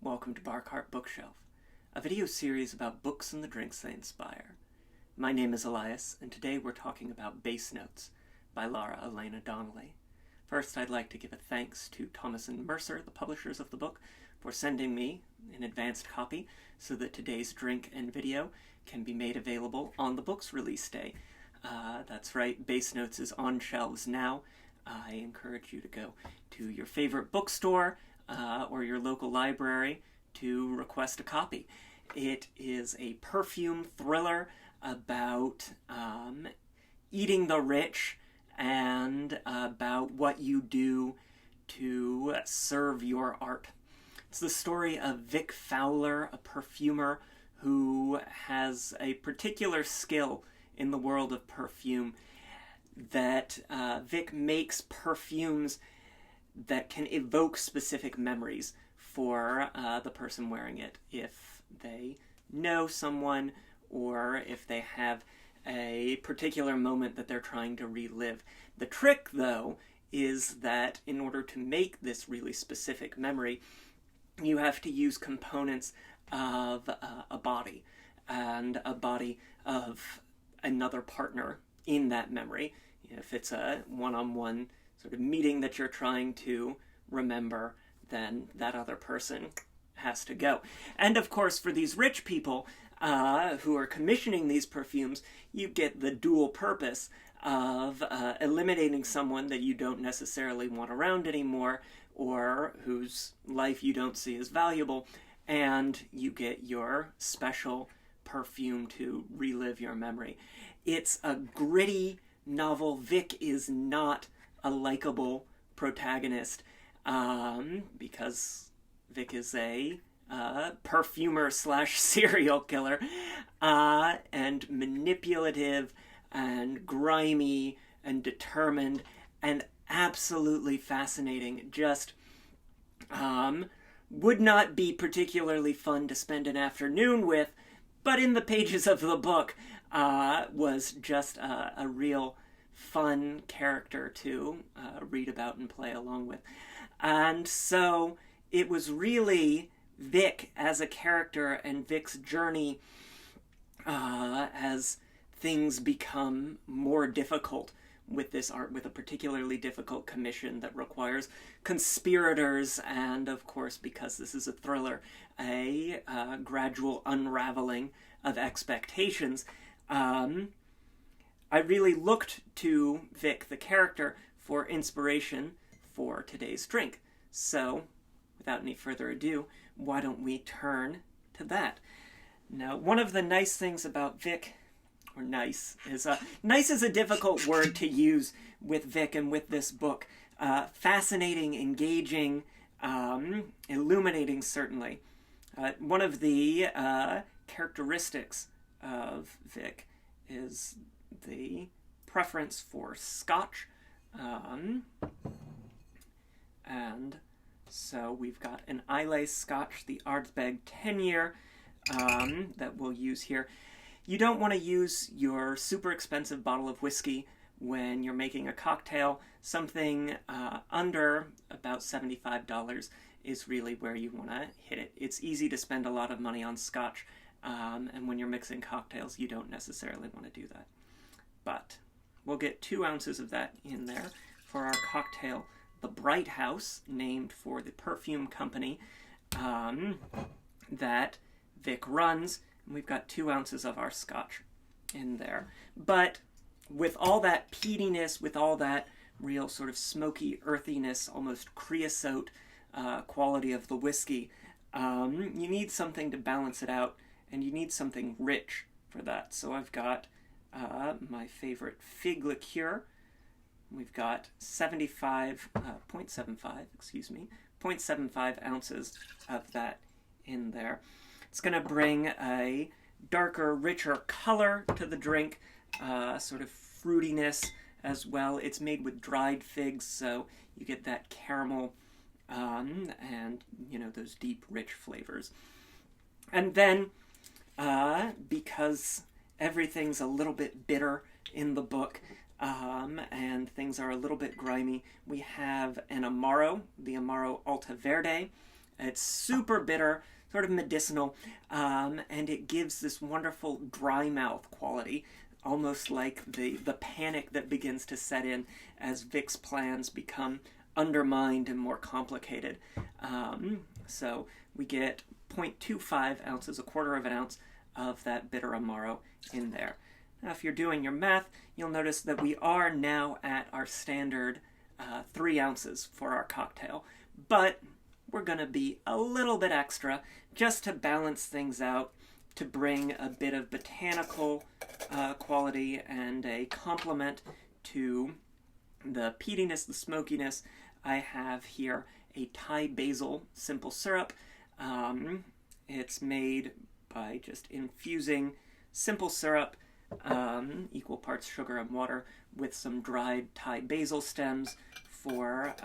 Welcome to Bar Cart Bookshelf, a video series about books and the drinks they inspire. My name is Elias, and today we're talking about Bass Notes by Lara Elena Donnelly. First, I'd like to give a thanks to Thomas and Mercer, the publishers of the book, for sending me an advanced copy so that today's drink and video can be made available on the book's release day. That's right, Bass Notes is on shelves now. I encourage you to go to your favorite bookstore or your local library to request a copy. It is a perfume thriller about eating the rich and about what you do to serve your art. It's the story of Vic Fowler, a perfumer who has a particular skill in the world of perfume, that Vic makes perfumes that can evoke specific memories for the person wearing it, if they know someone or if they have a particular moment that they're trying to relive. The trick, though, is that in order to make this really specific memory, you have to use components of a body, and a body of another partner in that memory. If it's a one-on-one sort of meeting that you're trying to remember, then that other person has to go. And of course, for these rich people who are commissioning these perfumes, you get the dual purpose of eliminating someone that you don't necessarily want around anymore, or whose life you don't see as valuable, and you get your special perfume to relive your memory. It's a gritty novel. Vic is not a likable protagonist because Vic is a perfumer slash serial killer, and manipulative and grimy and determined and absolutely fascinating. Just would not be particularly fun to spend an afternoon with, but in the pages of the book was just a real fun character to read about and play along with. And so it was really Vic as a character and Vic's journey as things become more difficult with this art, with a particularly difficult commission that requires conspirators, and of course, because this is a thriller, a gradual unraveling of expectations. I really looked to Vic, the character, for inspiration for today's drink. So, without any further ado, why don't we turn to that? Now, one of the nice things about Vic, or nice, is nice is a difficult word to use with Vic and with this book. Fascinating, engaging, illuminating, certainly. One of the characteristics of Vic is the preference for Scotch, and so we've got an Islay Scotch, the Ardbeg 10-year, that we'll use here. You don't want to use your super expensive bottle of whiskey when you're making a cocktail. Something under about $75 is really where you want to hit it. It's easy to spend a lot of money on Scotch, and when you're mixing cocktails, you don't necessarily want to do that. But we'll get 2 ounces of that in there for our cocktail, the Bright House, named for the perfume company that Vic runs. And we've got 2 ounces of our Scotch in there. But with all that peatiness, with all that real sort of smoky earthiness, almost creosote quality of the whiskey, you need something to balance it out, and you need something rich for that. So I've got my favorite fig liqueur. We've got 0.75 ounces of that in there. It's going to bring a darker, richer color to the drink, sort of fruitiness as well. It's made with dried figs, so you get that caramel and, you know, those deep, rich flavors. And then, because everything's a little bit bitter in the book, and things are a little bit grimy, we have an Amaro, the Amaro Alta Verde, It's super bitter, sort of medicinal, and it gives this wonderful dry mouth quality, almost like the panic that begins to set in as Vic's plans become undermined and more complicated. So we get 0.25 ounces, a quarter of an ounce, of that bitter Amaro in there. Now, if you're doing your math, you'll notice that we are now at our standard 3 ounces for our cocktail, but we're going to be a little bit extra just to balance things out, to bring a bit of botanical quality and a complement to the peatiness, the smokiness. I have here a Thai basil simple syrup. It's made by just infusing simple syrup, equal parts sugar and water, with some dried Thai basil stems for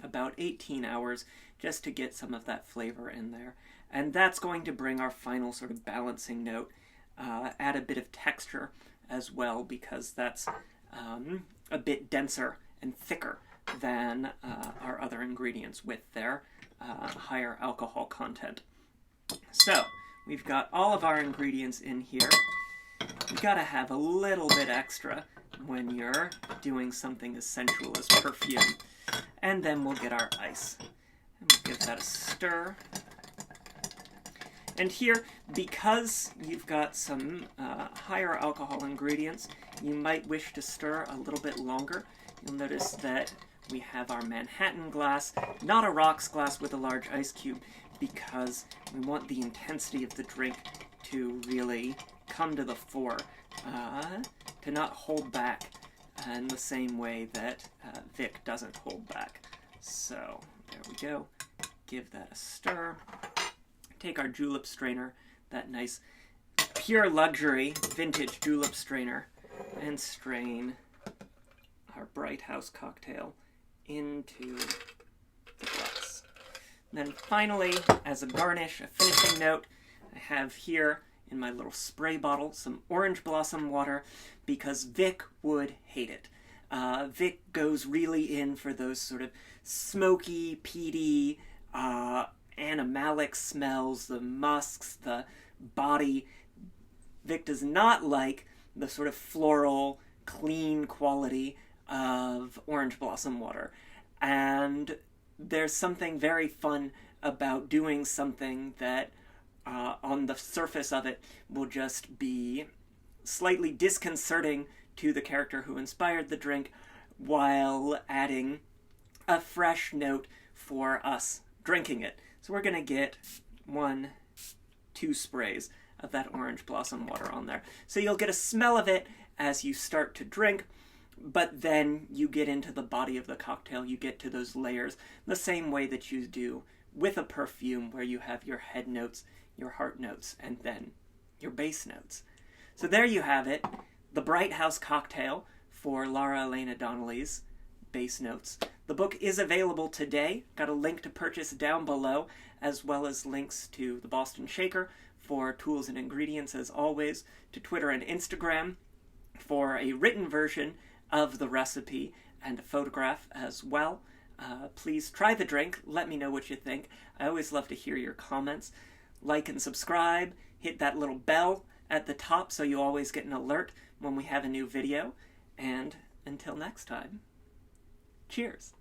about 18 hours, just to get some of that flavor in there. And that's going to bring our final sort of balancing note, add a bit of texture as well, because that's a bit denser and thicker than our other ingredients with their higher alcohol content. So we've got all of our ingredients in here. You gotta have a little bit extra when you're doing something as sensual as perfume. And then we'll get our ice. And we'll give that a stir. And here, because you've got some higher alcohol ingredients, you might wish to stir a little bit longer. You'll notice that we have our Manhattan glass, not a rocks glass with a large ice cube, because we want the intensity of the drink to really come to the fore, to not hold back in the same way that Vic doesn't hold back. So there we go. Give that a stir. Take our julep strainer, that nice pure luxury vintage julep strainer, and strain our Bright House cocktail into the glass. And then finally, as a garnish, a finishing note, I have here in my little spray bottle some orange blossom water, because Vic would hate it. Vic goes really in for those sort of smoky, peaty, animalic smells, the musks, the body. Vic does not like the sort of floral, clean quality of orange blossom water. And there's something very fun about doing something that on the surface of it will just be slightly disconcerting to the character who inspired the drink, while adding a fresh note for us drinking it. So we're going to get 1-2 sprays of that orange blossom water on there. So you'll get a smell of it as you start to drink, but then you get into the body of the cocktail, you get to those layers, the same way that you do with a perfume, where you have your head notes, your heart notes, and then your base notes. So there you have it, the Bright House cocktail for Lara Elena Donnelly's base notes. The book is available today. Got a link to purchase down below, as well as links to the Boston Shaker for tools and ingredients, as always, to Twitter and Instagram for a written version of the recipe and a photograph as well. Please try the drink. Let me know what you think. I always love to hear your comments. Like and subscribe. Hit that little bell at the top so you always get an alert when we have a new video. And until next time, cheers.